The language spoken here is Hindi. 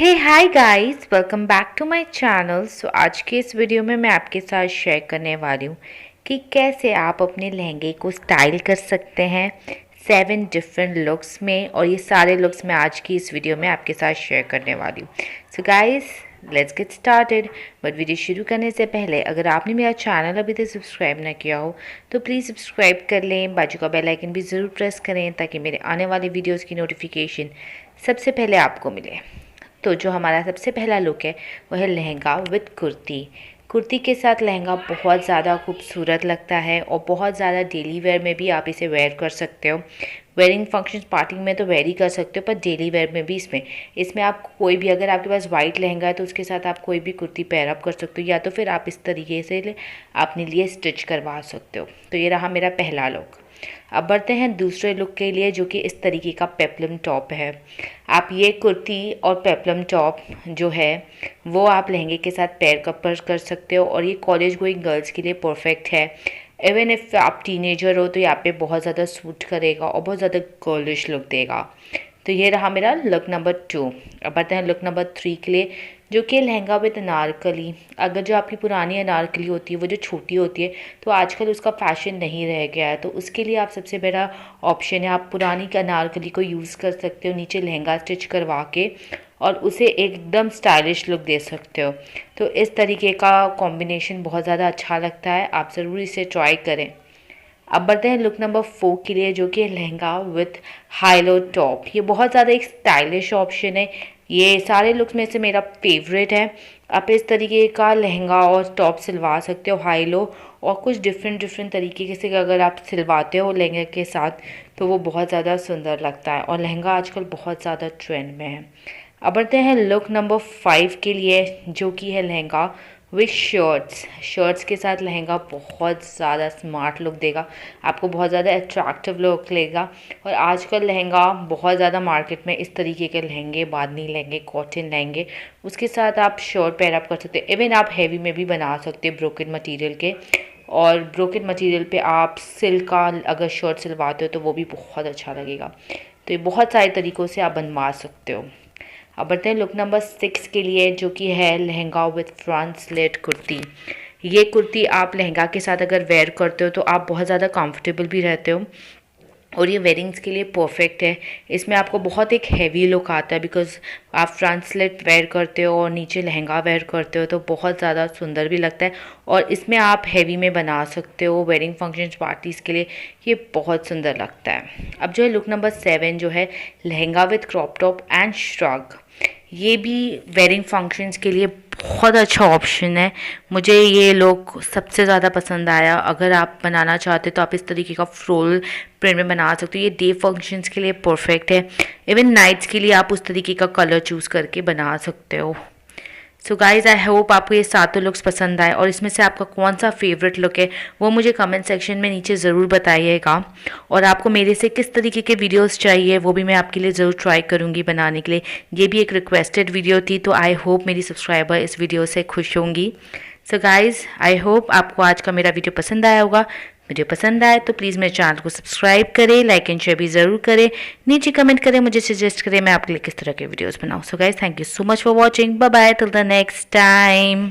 Hey hi guys, welcome back to my channel. आज के इस वीडियो में मैं आपके साथ शेयर करने वाली हूँ कि कैसे आप अपने लहंगे को स्टाइल कर सकते हैं 7 डिफरेंट लुक्स में। और ये सारे लुक्स मैं आज की इस वीडियो में आपके साथ शेयर करने वाली हूँ। So guys, let's get started. But video शुरू करने से पहले अगर आपने मेरा चैनल अभी तक सब्सक्राइब ना किया हो तो प्लीज़ सब्सक्राइब कर लें, बाजू का बेल आइकन भी ज़रूर प्रेस करें ताकि मेरे आने वाले वीडियोज़ की नोटिफिकेशन सबसे पहले आपको मिले। तो जो हमारा सबसे पहला लुक है वो है लहंगा विद कुर्ती। कुर्ती के साथ लहंगा बहुत ज़्यादा खूबसूरत लगता है और बहुत ज़्यादा डेली वेयर में भी आप इसे वेयर कर सकते हो। वेयरिंग फंक्शंस पार्टी में तो वेयर ही कर सकते हो, पर डेली वेयर में भी इसमें आप कोई भी, अगर आपके पास वाइट लहंगा है तो उसके साथ आप कोई भी कुर्ती पेयर अप कर सकते हो, या तो फिर आप इस तरीके से अपने लिए स्टिच करवा सकते हो। तो ये रहा मेरा पहला लुक। अब बढ़ते हैं दूसरे लुक के लिए, जो कि इस तरीके का पेप्लम टॉप है। आप ये कुर्ती और पेप्लम टॉप जो है वो आप लहंगे के साथ पेयर कपर कर सकते हो, और ये कॉलेज गोइंग गर्ल्स के लिए परफेक्ट है। इवन इफ़ आप टीनेजर हो तो यहाँ पे बहुत ज़्यादा सूट करेगा और बहुत ज़्यादा गर्लिश लुक देगा। तो ये रहा मेरा लुक नंबर 2। अब बढ़ते हैं लुक नंबर 3 के लिए, जो कि लहंगा विद अनारकली। अगर जो आपकी पुरानी अनारकली होती है वो जो छोटी होती है तो आजकल उसका फैशन नहीं रह गया है, तो उसके लिए आप सबसे बड़ा ऑप्शन है, आप पुरानी अनारकली को यूज़ कर सकते हो, नीचे लहंगा स्टिच करवा के और उसे एकदम स्टाइलिश लुक दे सकते हो। तो इस तरीके का कॉम्बिनेशन बहुत ज़्यादा अच्छा लगता है, आप ज़रूर इसे ट्राई करें। अब बढ़ते हैं लुक नंबर 4 के लिए, जो कि लहंगा विथ हाईलो टॉप। ये बहुत ज़्यादा एक स्टाइलिश ऑप्शन है, ये सारे लुक्स में से मेरा फेवरेट है। आप इस तरीके का लहंगा और टॉप सिलवा सकते हो हाईलो, और कुछ डिफरेंट तरीके से अगर आप सिलवाते हो लहंगे के साथ तो वो बहुत ज़्यादा सुंदर लगता है, और लहंगा आजकल बहुत ज़्यादा ट्रेंड में है। अब बढ़ते हैं लुक नंबर 5 के लिए, जो कि है लहंगा विथ शर्ट्स के साथ लहंगा बहुत ज़्यादा स्मार्ट लुक देगा, आपको बहुत ज़्यादा अट्रैक्टिव लुक लेगा। और आजकल लहंगा बहुत ज़्यादा मार्केट में इस तरीके के लहंगे, बांधनी लहंगे, कॉटन लहंगे, उसके साथ आप शर्ट पेयर अप कर सकते हो। इवन आप हैवी में भी बना सकते हो ब्रोकन मटेरियल के, और ब्रोकन मटेरियल पे आप सिल्क का अगर शर्ट सिलवाते हो तो वो भी बहुत अच्छा लगेगा। तो ये बहुत सारे तरीक़ों से आप बनवा सकते हो। अब बढ़ते हैं लुक नंबर 6 के लिए, जो कि है lehenga with front slit kurti. ये कुर्ती आप लहंगा के साथ अगर वेयर करते हो तो आप बहुत ज़्यादा कंफर्टेबल भी रहते हो, और ये वेयरिंग्स के लिए परफेक्ट है। इसमें आपको बहुत एक हैवी लुक आता है, बिकॉज आप फ्रंट स्लिट वेयर करते हो और नीचे लहंगा वेयर करते हो तो बहुत ज़्यादा सुंदर भी लगता है, और इसमें आप हैवी में बना सकते हो वेडिंग फंक्शंस पार्टीज़ के लिए, ये बहुत सुंदर लगता है। अब जो है लुक नंबर 7, जो है lehenga with crop top and shrug. ये भी वेडिंग फंक्शंस के लिए बहुत अच्छा ऑप्शन है, मुझे ये लुक सबसे ज़्यादा पसंद आया। अगर आप बनाना चाहते तो आप इस तरीके का फ्लोरल प्रिंट में बना सकते हो, ये डे फंक्शंस के लिए परफेक्ट है। इवन नाइट्स के लिए आप उस तरीके का कलर चूज़ करके बना सकते हो। सो गाइज़, आई होप आपको ये सातों लुक्स पसंद आए, और इसमें से आपका कौन सा फेवरेट लुक है वो मुझे कमेंट सेक्शन में नीचे ज़रूर बताइएगा। और आपको मेरे से किस तरीके के वीडियोस चाहिए वो भी मैं आपके लिए ज़रूर ट्राई करूँगी बनाने के लिए। ये भी एक रिक्वेस्टेड वीडियो थी, तो आई होप मेरी सब्सक्राइबर इस वीडियो से खुश होंगी। सो गाइज़, आई होप आपको आज का मेरा वीडियो पसंद आया होगा। वीडियो पसंद आए तो प्लीज़ मेरे चैनल को सब्सक्राइब करें, लाइक एंड शेयर भी ज़रूर करें, नीचे कमेंट करें, मुझे सजेस्ट करें मैं आपके लिए किस तरह के वीडियोस बनाऊँ। So guys, thank you so much for watching. Bye bye, till the next time.